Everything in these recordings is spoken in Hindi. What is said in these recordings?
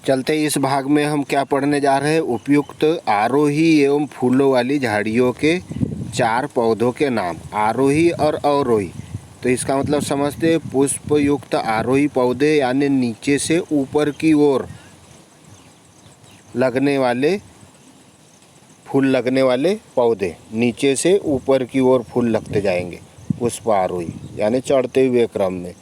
चलते इस भाग में हम क्या पढ़ने जा रहे हैं, उपयुक्त आरोही एवं फूलों वाली झाड़ियों के 4 पौधों के नाम, आरोही और अवरोही। तो इसका मतलब समझते, पुष्पयुक्त आरोही पौधे यानी नीचे से ऊपर की ओर लगने वाले फूल लगने वाले पौधे, नीचे से ऊपर की ओर फूल लगते जाएंगे, पुष्प आरोही यानी चढ़ते हुए क्रम में।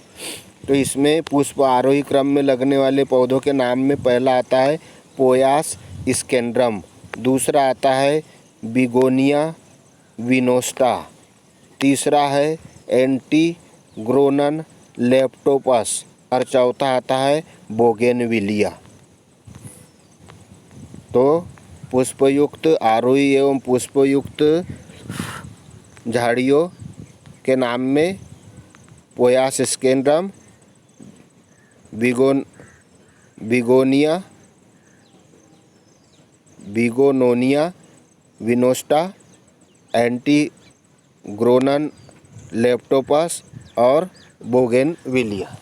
तो इसमें पुष्प आरोही क्रम में लगने वाले पौधों के नाम में पहला आता है पोयास स्केंड्रम, दूसरा आता है बिगोनिया विनोस्टा, तीसरा है एंटीग्रोनन लेप्टोपस और चौथा आता है बोगेनविलिया। तो पुष्पयुक्त आरोही एवं पुष्पयुक्त झाड़ियों के नाम में पोयास स्केंड्रम, बिगोनोनिया विनोस्टा, एंटीग्रोनन लेप्टोपस और बोगेनविलिया।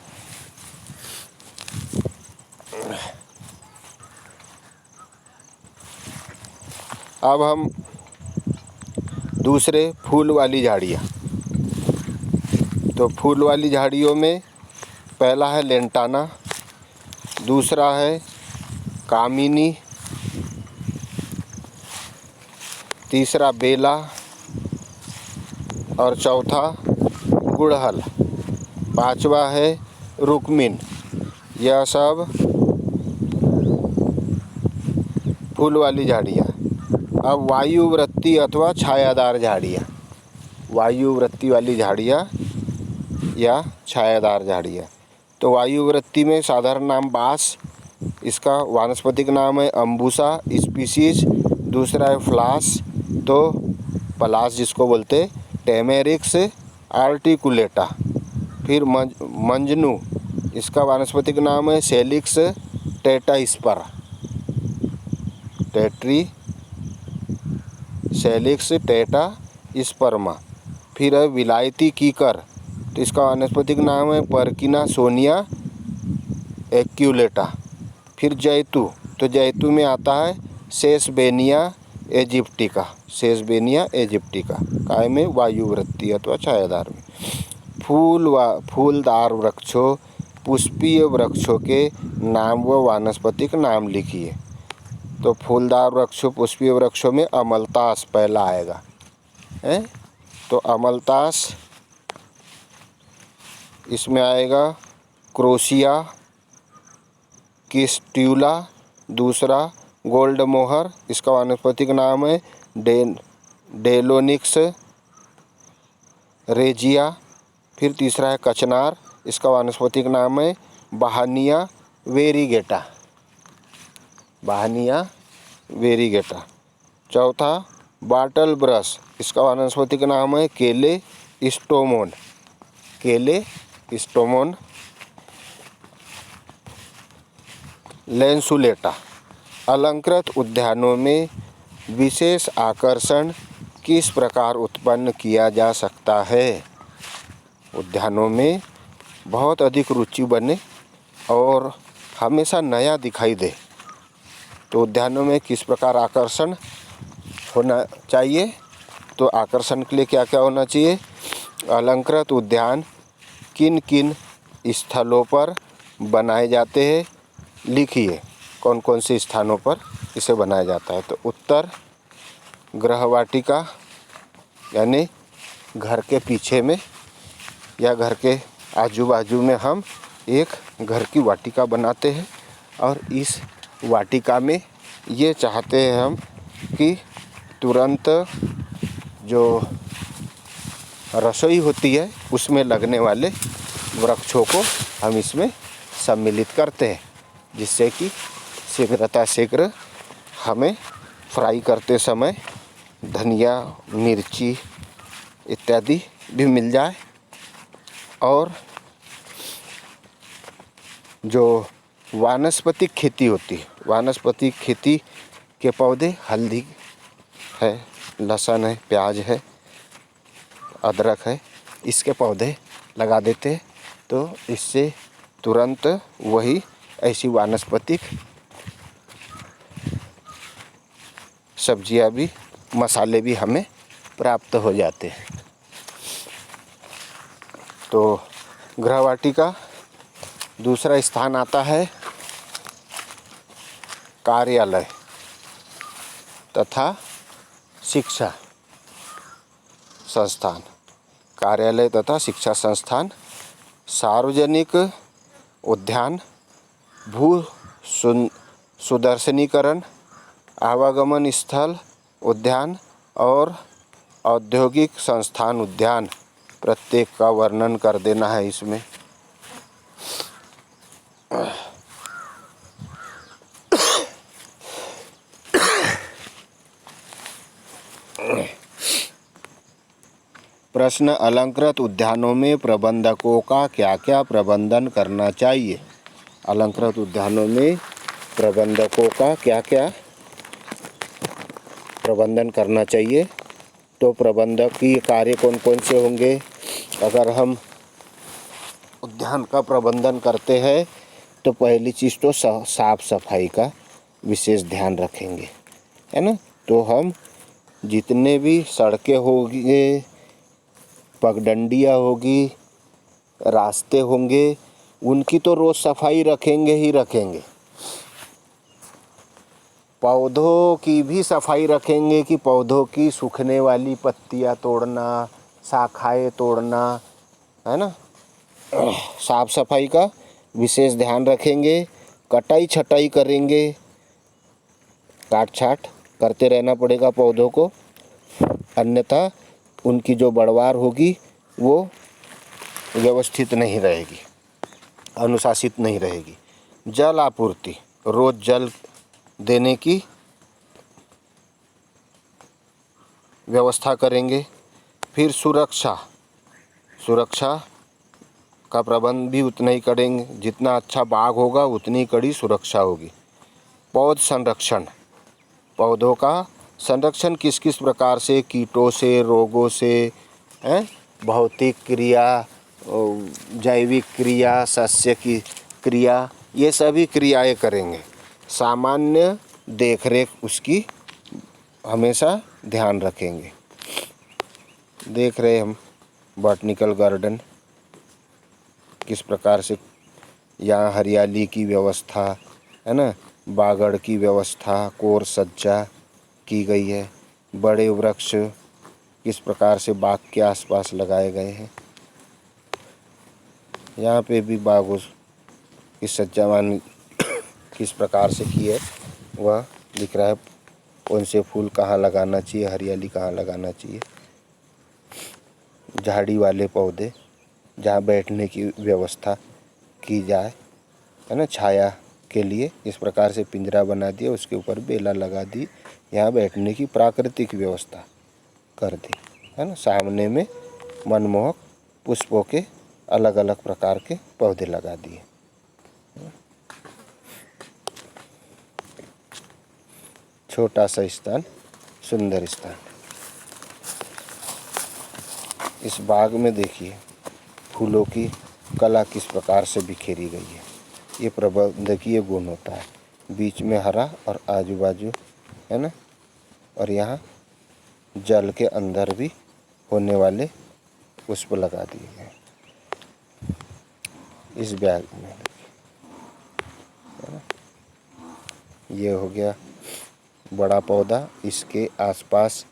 अब हम दूसरे फूल वाली झाड़ियाँ, तो फूल वाली झाड़ियों में पहला है लेंटाना, दूसरा है कामिनी, तीसरा बेला और चौथा गुड़हल, पांचवा है रुक्मिन। यह सब फूल वाली झाड़ियाँ। अब वायुवृत्ति अथवा छायादार झाड़ियाँ, वायुवृत्ति वाली झाड़ियाँ या छायादार झाड़ियाँ। तो वायुवृत्ति में साधारण नाम बांस, इसका वानस्पतिक नाम है अम्बुसा स्पीसीज, दूसरा है फ्लास, तो पलास जिसको बोलते टेमेरिक्स आर्टिकुलेटा, फिर मंजनू, इसका वानस्पतिक नाम है सेलिक्स टेटास्पर, सेलिक्स टेटास्पर्मा, फिर है विलायती कीकर, तो इसका वानस्पतिक नाम है पर्किना सोनिया एक्यूलेटा, फिर जैतू, तो जैतू में आता है सेसबेनिया एजिप्टिका, सेसबेनिया एजिप्टिका, काय में वायुवृत्ति अथवा छायादार में। फूलदार वृक्षों पुष्पीय वृक्षों के नाम व वानस्पतिक नाम लिखिए। तो फूलदार वृक्षों पुष्पीय वृक्षों में अमलतास पहला आएगा, है तो अमलतास, इसमें आएगा क्रोशिया किस्ट्यूला, दूसरा गोल्ड मोहर, इसका वानस्पतिक नाम है डेलोनिक्स रेजिया, फिर तीसरा है कचनार, इसका वानस्पतिक नाम है बहानिया वेरीगेटा, बहानिया वेरीगेटा, चौथा बाटल ब्रश, इसका वानस्पतिक नाम है केले स्टोमोन, केले स्टोमोन लेंसुलेटा। अलंकृत उद्यानों में विशेष आकर्षण किस प्रकार उत्पन्न किया जा सकता है? उद्यानों में बहुत अधिक रुचि बने और हमेशा नया दिखाई दे, तो उद्यानों में किस प्रकार आकर्षण होना चाहिए? तो आकर्षण के लिए क्या क्या होना चाहिए? अलंकृत उद्यान किन किन स्थलों पर बनाए जाते हैं, लिखिए कौन कौन से स्थानों पर इसे बनाया जाता है। तो उत्तर गृहवाटिका यानी घर के पीछे में या घर के आजू बाजू में हम एक घर की वाटिका बनाते हैं और इस वाटिका में ये चाहते हैं हम कि तुरंत जो रसोई होती है उसमें लगने वाले वृक्षों को हम इसमें सम्मिलित करते हैं, जिससे कि शीघ्र हमें फ्राई करते समय धनिया मिर्ची इत्यादि भी मिल जाए। और जो वानस्पतिक खेती होती है, वानस्पतिक खेती के पौधे हल्दी है, लहसुन है, प्याज है, अदरक है, इसके पौधे लगा देते हैं, तो इससे तुरंत वही ऐसी वानस्पतिक सब्जियां भी, मसाले भी हमें प्राप्त हो जाते हैं। तो गृहवाटिका दूसरा स्थान आता है कार्यालय तथा शिक्षा संस्थान। कार्यालय तथा शिक्षा संस्थान, सार्वजनिक उद्यान, भू सुदर्शनीकरण, आवागमन स्थल उद्यान और औद्योगिक संस्थान उद्यान। प्रत्येक का वर्णन कर देना है इसमें। प्रश्न, अलंकृत उद्यानों में प्रबंधकों का क्या क्या प्रबंधन करना चाहिए? अलंकृत उद्यानों में प्रबंधकों का क्या क्या प्रबंधन करना चाहिए? तो प्रबंधकीय कार्य कौन कौन से होंगे? अगर हम उद्यान का प्रबंधन करते हैं तो पहली चीज़ तो साफ सफाई का विशेष ध्यान रखेंगे, है ना। तो हम जितने भी सड़कें होंगे, पगडंडियाँ होगी, रास्ते होंगे, उनकी तो रोज़ सफाई रखेंगे ही रखेंगे। पौधों की भी सफाई रखेंगे कि पौधों की सूखने वाली पत्तियाँ तोड़ना, शाखाएँ तोड़ना, है ना, साफ सफाई का विशेष ध्यान रखेंगे। कटाई छटाई करेंगे, काट छाट करते रहना पड़ेगा पौधों को, अन्यथा उनकी जो बढ़वार होगी वो व्यवस्थित नहीं रहेगी, अनुशासित नहीं रहेगी। जल आपूर्ति, रोज जल देने की व्यवस्था करेंगे। फिर सुरक्षा का प्रबंध भी उतना ही करेंगे। जितना अच्छा बाग होगा उतनी कड़ी सुरक्षा होगी। पौध संरक्षण, पौधों का संरक्षण किस किस प्रकार से, कीटों से, रोगों से, भौतिक क्रिया, जैविक क्रिया, सस्य की क्रिया, ये सभी क्रियाएं करेंगे। सामान्य देखरेख उसकी हमेशा ध्यान रखेंगे। देख रहे हम बॉटनिकल गार्डन किस प्रकार से यहाँ हरियाली की व्यवस्था, है ना, बागड़ की व्यवस्था, कोर सज्जा की गई है। बड़े वृक्ष किस प्रकार से बाग के आसपास लगाए गए हैं। यहाँ पे भी बागों की सज्जावान किस प्रकार से की है वह दिख रहा है। कौन से फूल कहाँ लगाना चाहिए, हरियाली कहाँ लगाना चाहिए। झाड़ी वाले पौधे जहाँ बैठने की व्यवस्था की जाए, है ना, छाया के लिए इस प्रकार से पिंजरा बना दिया, उसके ऊपर बेला लगा दी, यहाँ बैठने की प्राकृतिक व्यवस्था कर दी, है ना। सामने में मनमोहक पुष्पों के अलग अलग प्रकार के पौधे लगा दिए। छोटा सा स्थान, सुंदर स्थान। इस बाग में देखिए फूलों की कला किस प्रकार से बिखेरी गई है। ये प्रबंधकीय गुण होता है। बीच में हरा और आजू बाजू, है ना, और यहाँ जल के अंदर भी होने वाले पुष्प लगा दिए गए इस बैग में, है ना। ये हो गया बड़ा पौधा, इसके आसपास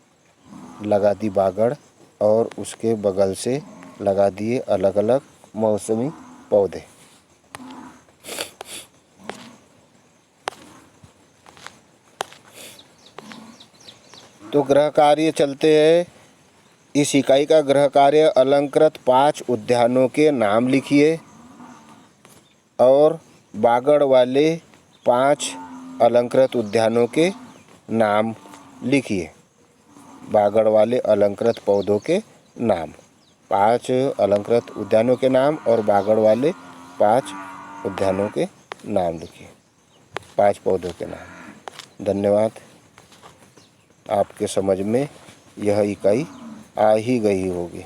लगा दी बागड़ और उसके बगल से लगा दिए अलग अलग मौसमी पौधे। तो गृह कार्य चलते हैं। इस इकाई का गृह कार्य, अलंकृत 5 उद्यानों के नाम लिखिए और बागड़ वाले 5 अलंकृत उद्यानों के नाम लिखिए। बागड़ वाले अलंकृत पौधों के नाम, 5 अलंकृत उद्यानों के नाम और बागड़ वाले 5 उद्यानों के नाम लिखिए, 5 पौधों के नाम। धन्यवाद। आपके समझ में यह इकाई आ ही गई होगी।